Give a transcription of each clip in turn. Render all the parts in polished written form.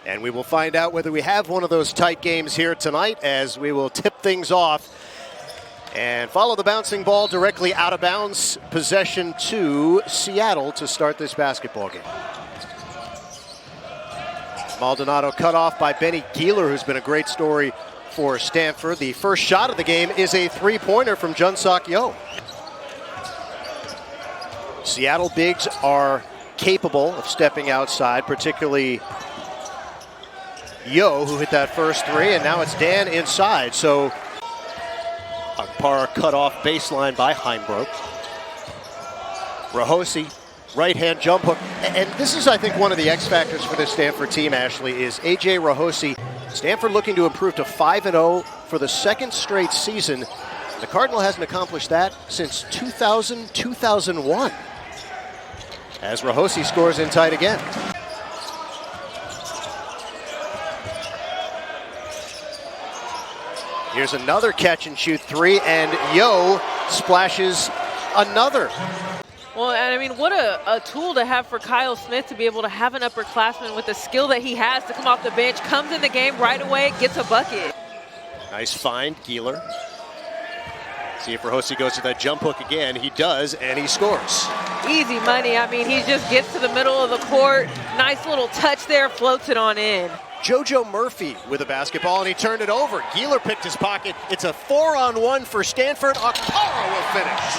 And we will find out whether we have one of those tight games here tonight as we will tip things off and follow the bouncing ball directly out of bounds. Possession to Seattle to start this basketball game. Maldonado cut off by Benny Gieler, who's been a great story for Stanford. The first shot of the game is a three-pointer from Junsok Yo. Seattle bigs are capable of stepping outside, particularly Yo, who hit that first three, and now it's Dan inside. So Okpara cut off baseline by Heimbrodt. Rahosi, right-hand jump hook. And this is, I think, one of the X factors for this Stanford team, Ashley, is A.J. Rahosi. Stanford looking to improve to 5-0 for the second straight season. The Cardinal hasn't accomplished that since 2000-2001. As Rahosi scores in tight again. Here's another catch-and-shoot three, and Yo splashes another. Well, and I mean, what a tool to have for Kyle Smith to be able to have an upperclassman with the skill that he has to come off the bench, comes in the game right away, gets a bucket. Nice find, Gieler. See if Rahosi goes to that jump hook again. He does, and he scores. Easy money. I mean, he just gets to the middle of the court. Nice little touch there, floats it on in. JoJo Murphy with a basketball, and he turned it over. Gieler picked his pocket. It's a 4-on-1 for Stanford. Okpara will finish.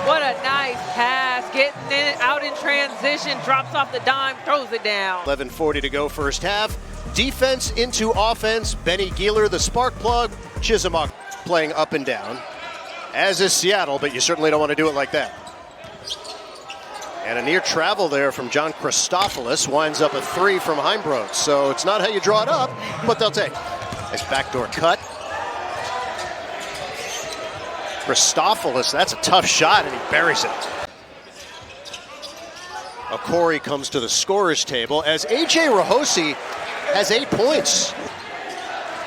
What a nice pass. Getting it out in transition, drops off the dime, throws it down. 11:40 to go first half. Defense into offense. Benny Gieler, the spark plug. Chisom Okpara playing up and down, as is Seattle, but you certainly don't want to do it like that. And a near travel there from John Christopoulos winds up a three from Heimbrodt. So it's not how you draw it up, but they'll take. Nice backdoor cut. Christopoulos, that's a tough shot, and he buries it. Okorie comes to the scorer's table as A.J. Rahosi has 8 points.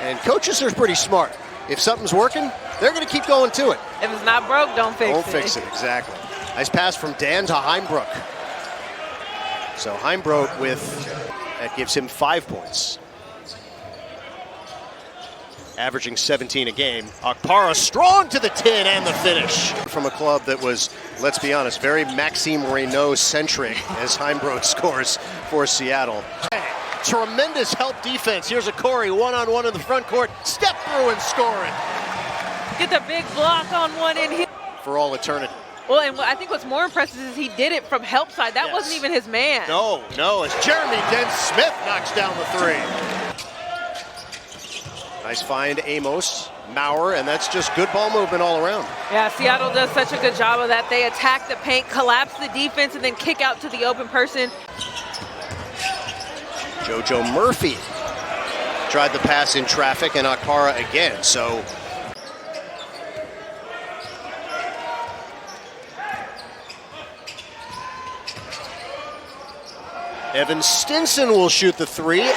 And coaches are pretty smart. If something's working, they're going to keep going to it. If it's not broke, don't fix it. Don't fix it, exactly. Nice pass from Dan to Heimbrodt. So Heimbrodt that gives him 5 points. Averaging 17 a game. Okpara strong to the tin and the finish. From a club that was, let's be honest, very Maxime Reynaud-centric as Heimbrodt scores for Seattle. Tremendous help defense. Here's Okorie, one-on-one in the front court. Step through and score it. Get the big block on one in here. For all eternity. Well, and I think what's more impressive is he did it from help side. That wasn't even his man. No, as Jeremy Dent-Smith knocks down the three. Nice find, Amos, Maurer, and that's just good ball movement all around. Yeah, Seattle does such a good job of that. They attack the paint, collapse the defense, and then kick out to the open person. JoJo Murphy tried the pass in traffic, and Okpara again, so. Evan Stinson will shoot the three, and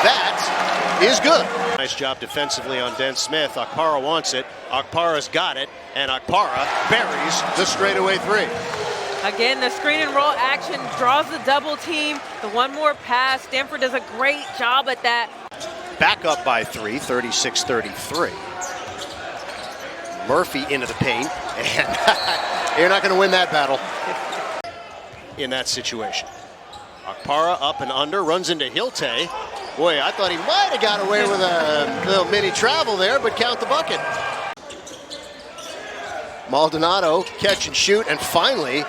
that is good. Nice job defensively on Dent-Smith. Okpara wants it. Okpara's got it, and Okpara buries the straightaway three. Again, the screen and roll action draws the double team. The one more pass. Stanford does a great job at that. Back up by three, 36-33. Murphy into the paint, and you're not going to win that battle in that situation. Okpara up and under, runs into Hilte. Boy, I thought he might have got away with a little mini travel there, but count the bucket. Maldonado, catch and shoot, and finally,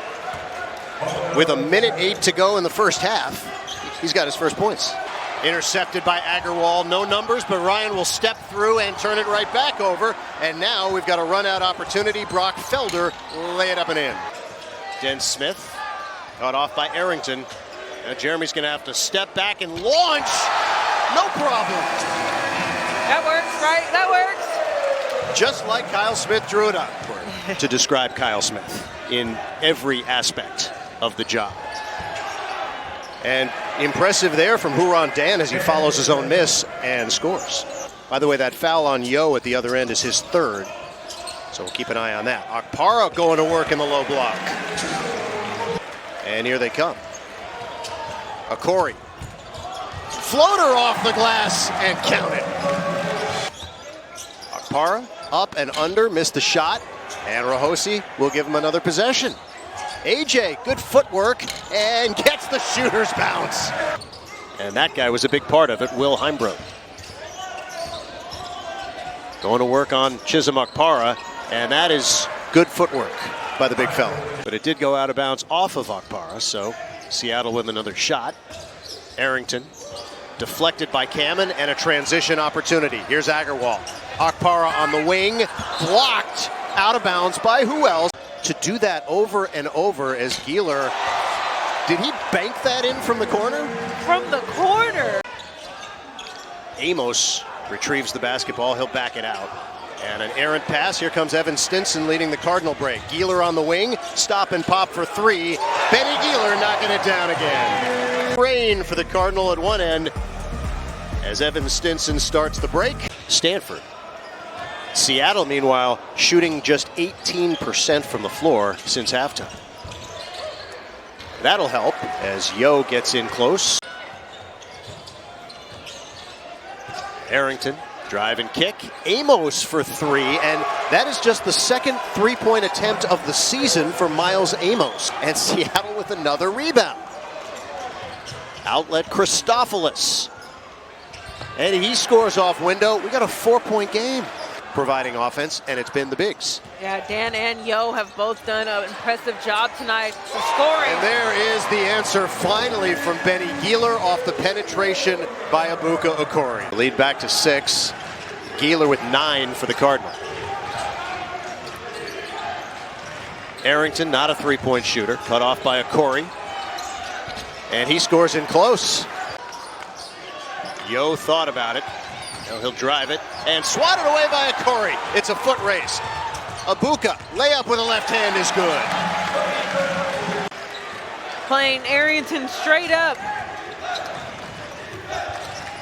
with 1:08 to go in the first half, he's got his first points. Intercepted by Agarwal, no numbers, but Ryan will step through and turn it right back over. And now we've got a run-out opportunity. Brock Felder lay it up and in. Dent-Smith, caught off by Arrington. Now Jeremy's going to have to step back and launch. No problem. That works, right? That works. Just like Kyle Smith drew it up. To describe Kyle Smith in every aspect of the job. And impressive there from Huron Dan as he follows his own miss and scores. By the way, that foul on Yo at the other end is his third. So we'll keep an eye on that. Okpara going to work in the low block. And here they come. Okorie floater off the glass and count it. Okpara up and under, missed the shot, and Rahosi will give him another possession. AJ, good footwork, and gets the shooter's bounce. And that guy was a big part of it, Will Heimbrodt. Going to work on Chisom Okpara, and that is good footwork by the big fella. But it did go out of bounds off of Okpara, so Seattle with another shot. Arrington deflected by Kamen, and a transition opportunity. Here's Agarwal. Okpara on the wing, blocked out of bounds by who else? To do that over and over as Gieler, did he bank that in from the corner? From the corner. Amos retrieves the basketball, he'll back it out. And an errant pass, here comes Evan Stinson leading the Cardinal break. Gieler on the wing, stop and pop for three. Benny Gieler knocking it down again. Rain for the Cardinal at one end as Evan Stinson starts the break. Stanford. Seattle, meanwhile, shooting just 18% from the floor since halftime. That'll help as Yo gets in close. Arrington, drive and kick. Amos for three, and that is just the second three-point attempt of the season for Miles Amos. And Seattle with another rebound. Outlet Christophilus. And he scores off window. We got a 4-point game. Providing offense, and it's been the bigs. Yeah, Dan and Yo have both done an impressive job tonight for scoring. And there is the answer finally from Benny Gieler off the penetration by Ebuka Okorie. Lead back to 6. Gieler with 9 for the Cardinal. Arrington, not a three-point shooter, cut off by Okorie. And he scores in close. Yo thought about it. He'll drive it and swatted away by Okorie. It's a foot race. Ebuka, layup with a left hand is good. Playing Arrington straight up.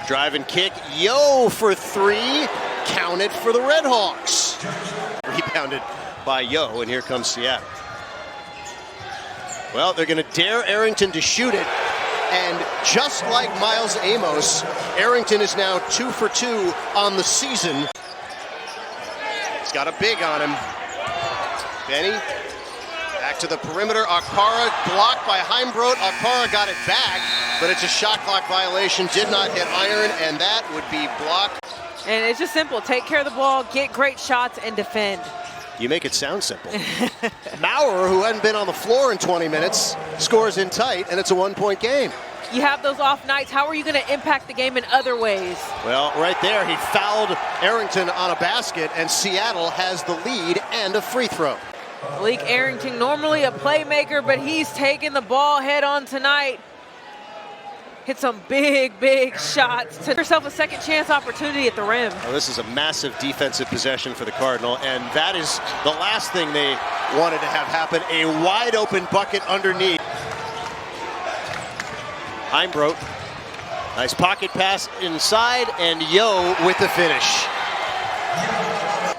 Drive and kick. Yo for three. Counted for the RedHawks. Rebounded by Yo, and here comes Seattle. Well, they're going to dare Arrington to shoot it. And just like Miles Amos, Arrington is now 2 for 2 on the season. He's got a big on him. Benny, back to the perimeter. Okpara blocked by Heimbrodt. Okpara got it back, but it's a shot clock violation. Did not hit iron, and that would be blocked. And it's just simple. Take care of the ball, get great shots, and defend. You make it sound simple. Maurer, who hadn't been on the floor in 20 minutes, scores in tight, and it's a 1-point game. You have those off nights. How are you going to impact the game in other ways? Well, right there, he fouled Arrington on a basket, and Seattle has the lead and a free throw. Malik Arrington, normally a playmaker, but he's taking the ball head on tonight. Hit some big, big shots to give yourself a second chance opportunity at the rim. Well, this is a massive defensive possession for the Cardinal, and that is the last thing they wanted to have happen. A wide open bucket underneath. Heimbrodt, nice pocket pass inside, and Yo with the finish.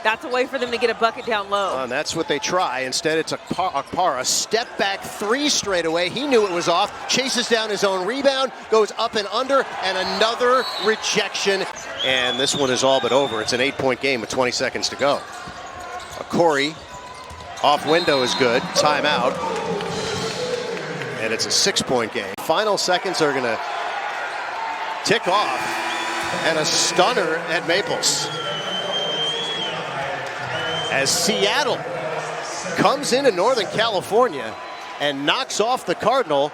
That's a way for them to get a bucket down low. And that's what they try. Instead, it's Okpara. Step back three straight away. He knew it was off. Chases down his own rebound. Goes up and under. And another rejection. And this one is all but over. It's an 8-point game with 20 seconds to go. Okorie off window is good. Timeout. And it's a 6-point game. Final seconds are going to tick off. And a stunner at Maples. As Seattle comes into Northern California and knocks off the Cardinal